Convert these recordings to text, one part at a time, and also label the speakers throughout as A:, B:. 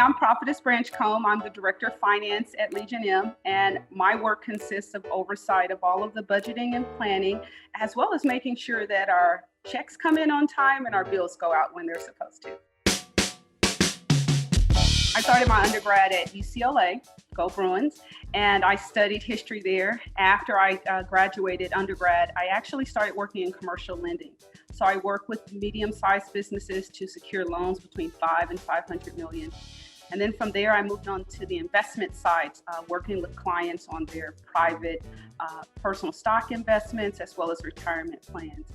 A: I'm Prophetess Brancomb. I'm the Director of Finance at Legion M, and my work consists of oversight of all of the budgeting and planning, as well as making sure that our checks come in on time and our bills go out when they're supposed to. I started my undergrad at UCLA, go Bruins, and I studied history there. After I graduated undergrad, I actually started working in commercial lending. So I work with medium-sized businesses to secure loans between 5 and 500 million. And then from there, I moved on to the investment side, working with clients on their private personal stock investments, as well as retirement plans.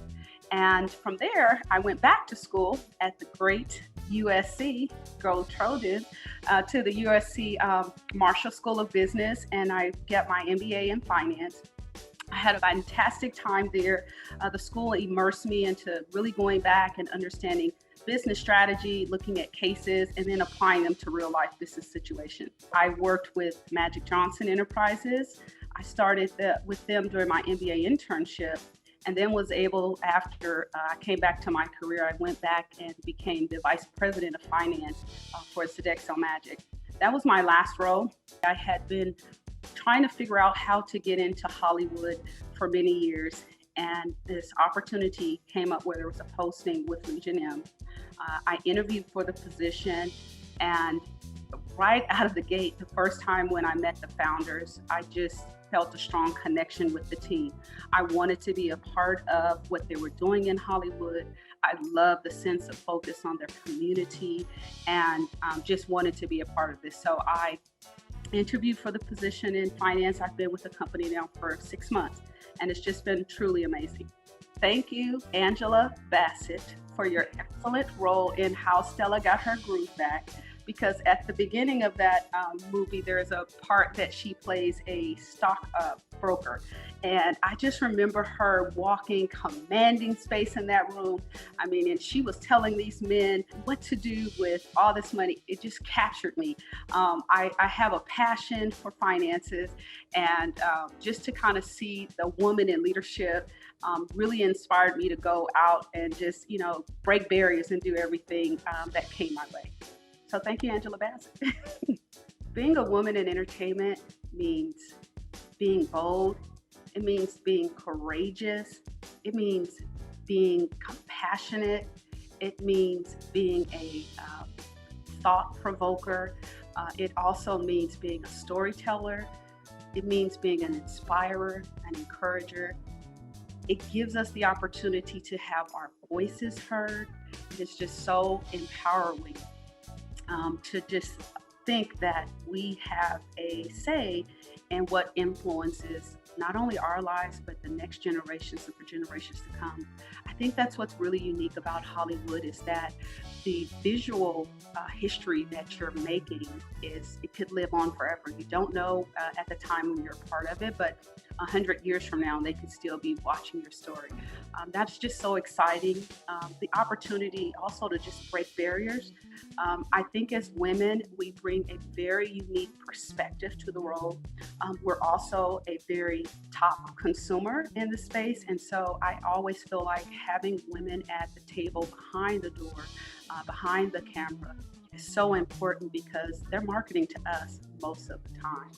A: And from there, I went back to school at the great USC, go Trojans, to the USC Marshall School of Business, and I got my MBA in finance. I had a fantastic time there. The school immersed me into really going back and understanding business strategy, looking at cases, and then applying them to real life business situations. I worked with Magic Johnson Enterprises. I started with them during my MBA internship, and then was able, after I came back to my career, I went back and became the Vice President of Finance for Sodexo Magic. That was my last role. I had been trying to figure out how to get into Hollywood for many years, and this opportunity came up where there was a posting with Legion M. I interviewed for the position, and right out of the gate, the first time when I met the founders, I just felt a strong connection with the team. I wanted to be a part of what they were doing in Hollywood. I love the sense of focus on their community, and just wanted to be a part of this. So I interviewed for the position in finance. I've been with the company now for 6 months, and it's just been truly amazing. Thank you, Angela Bassett, for your excellent role in How Stella Got Her Groove Back, because at the beginning of that movie, there's a part that she plays a stock broker. And I just remember her walking, commanding space in that room. I mean, and she was telling these men what to do with all this money. It just captured me. I have a passion for finances, and just to kind of see the woman in leadership really inspired me to go out and just, break barriers and do everything that came my way. So thank you, Angela Bassett. Being a woman in entertainment means being bold. It means being courageous. It means being compassionate. It means being a thought provoker. It also means being a storyteller. It means being an inspirer, an encourager. It gives us the opportunity to have our voices heard. It's just so empowering to just think that we have a say in what influences not only our lives, but the next generations and for generations to come. I think that's what's really unique about Hollywood, is that the visual history that you're making it could live on forever. You don't know at the time when you're a part of it, but 100 years from now, they could still be watching your story. That's just so exciting. The opportunity also to just break barriers. I think as women, we bring a very unique perspective to the role. We're also a very top consumer in the space. And so I always feel like having women at the table behind the door, behind the camera, is so important, because they're marketing to us most of the time.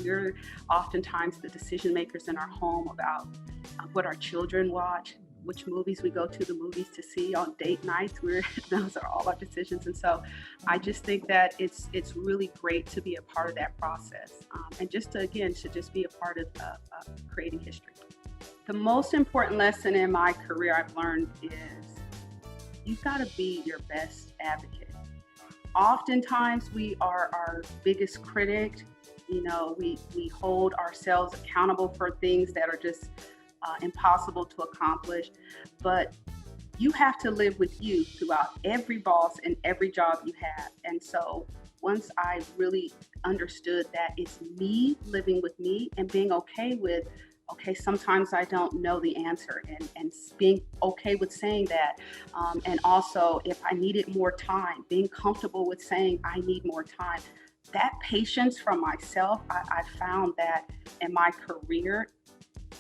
A: We're oftentimes the decision makers in our home about what our children watch, which movies we go to the movies to see on date nights. Those are all our decisions. And so I just think that it's really great to be a part of that process, and just to just be a part of creating history. The most important lesson in my career I've learned is you've got to be your best advocate. Oftentimes we are our biggest critic. We hold ourselves accountable for things that are just impossible to accomplish, but you have to live with you throughout every boss and every job you have. And so once I really understood that it's me living with me and being okay with, sometimes I don't know the answer, and being okay with saying that. And also, if I needed more time, being comfortable with saying I need more time. That patience from myself, I found that in my career,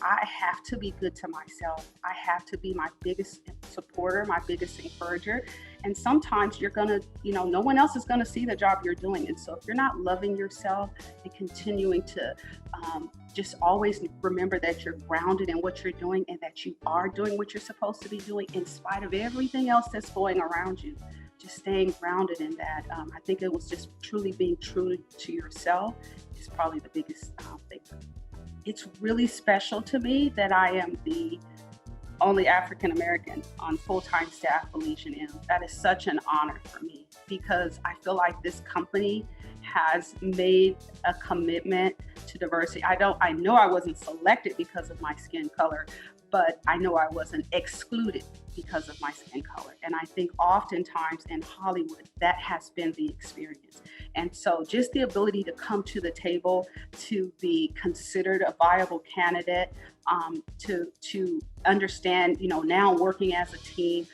A: I have to be good to myself. I have to be my biggest supporter, my biggest encourager. And sometimes you're gonna, no one else is gonna see the job you're doing. And so if you're not loving yourself and continuing to just always remember that you're grounded in what you're doing and that you are doing what you're supposed to be doing in spite of everything else that's going around you, just staying grounded in that. I think it was just truly being true to yourself is probably the biggest thing. It's really special to me that I am the only African-American on full-time staff for Legion M. That is such an honor for me because I feel like this company has made a commitment to diversity. I know I wasn't selected because of my skin color, but I know I wasn't excluded because of my skin color. And I think oftentimes in Hollywood, that has been the experience. And so just the ability to come to the table, to be considered a viable candidate, to understand, now working as a team,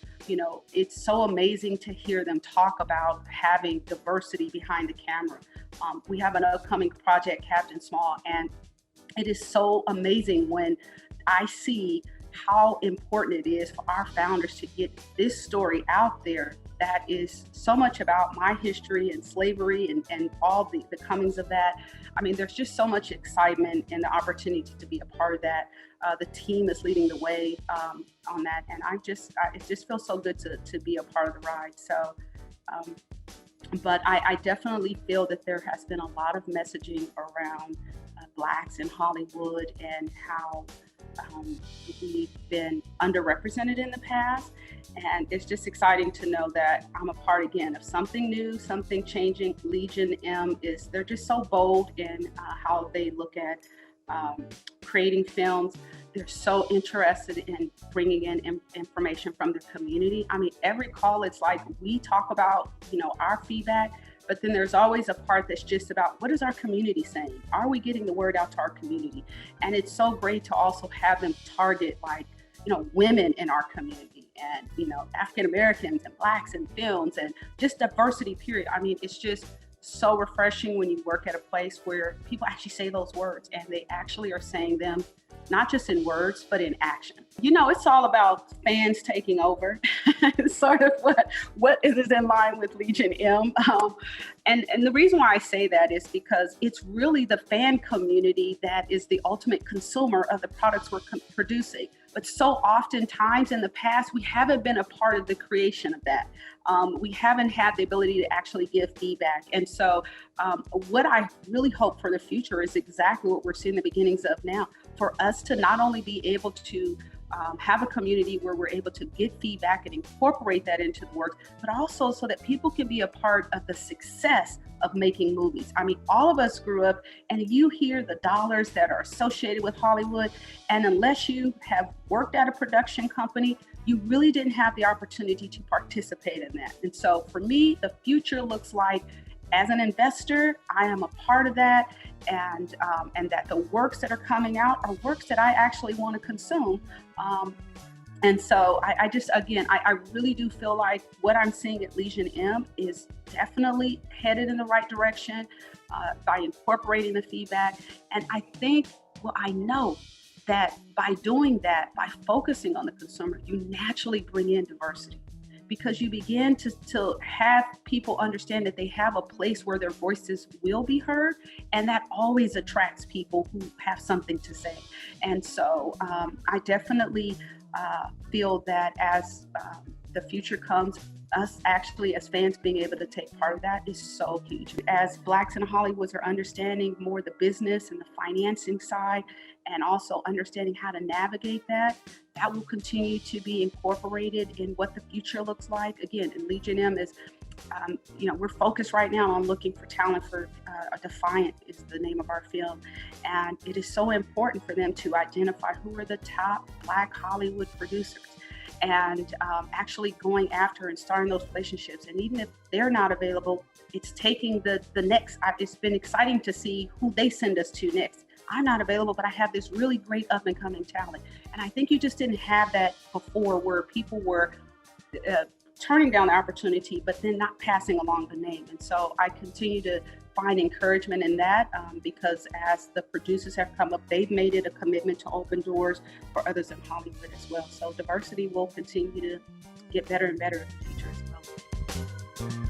A: it's so amazing to hear them talk about having diversity behind the camera. We have an upcoming project, Captain Small, and it is so amazing when I see how important it is for our founders to get this story out there that is so much about my history and slavery and all the comings of that. I mean, there's just so much excitement and the opportunity to be a part of that. The team is leading the way on that. And it just feels so good to be a part of the ride. So, but I definitely feel that there has been a lot of messaging around Blacks in Hollywood and how we've been underrepresented in the past. And it's just exciting to know that I'm a part again of something new, something changing. Legion M they're just so bold in how they look at creating films. They're so interested in bringing in information from the community. I mean, every call, it's like we talk about, our feedback, but then there's always a part that's just about what is our community saying? Are we getting the word out to our community? And it's so great to also have them target women in our community and, African Americans and Blacks in films and just diversity, period. I mean, it's just so refreshing when you work at a place where people actually say those words and they actually are saying them, not just in words, but in action. It's all about fans taking over, sort of what is in line with Legion M. And the reason why I say that is because it's really the fan community that is the ultimate consumer of the products we're producing. But so oftentimes in the past, we haven't been a part of the creation of that. We haven't had the ability to actually give feedback. And so what I really hope for the future is exactly what we're seeing the beginnings of now, for us to not only be able to have a community where we're able to get feedback and incorporate that into the work, but also so that people can be a part of the success of making movies. I mean, all of us grew up and you hear the dollars that are associated with Hollywood, and unless you have worked at a production company, you really didn't have the opportunity to participate in that. And so for me, the future looks like, as an investor, I am a part of that, and that the works that are coming out are works that I actually want to consume. And so I really do feel like what I'm seeing at Legion M is definitely headed in the right direction by incorporating the feedback. And I know that by doing that, by focusing on the consumer, you naturally bring in diversity, because you begin to have people understand that they have a place where their voices will be heard, and that always attracts people who have something to say. And so I definitely feel that as the future comes, us actually as fans being able to take part of that is so huge. As Blacks in Hollywood are understanding more the business and the financing side, and also understanding how to navigate that will continue to be incorporated in what the future looks like. Again, in Legion M is, we're focused right now on looking for talent for Defiant is the name of our film. And it is so important for them to identify who are the top Black Hollywood producers, and actually going after and starting those relationships. And even if they're not available, it's taking the next. It's been exciting to see who they send us to next. I'm not available, but I have this really great up and coming talent. And I think you just didn't have that before, where people were turning down the opportunity, but then not passing along the name. And so I continue to find encouragement in that because as the producers have come up, they've made it a commitment to open doors for others in Hollywood as well. So diversity will continue to get better and better in the future as well.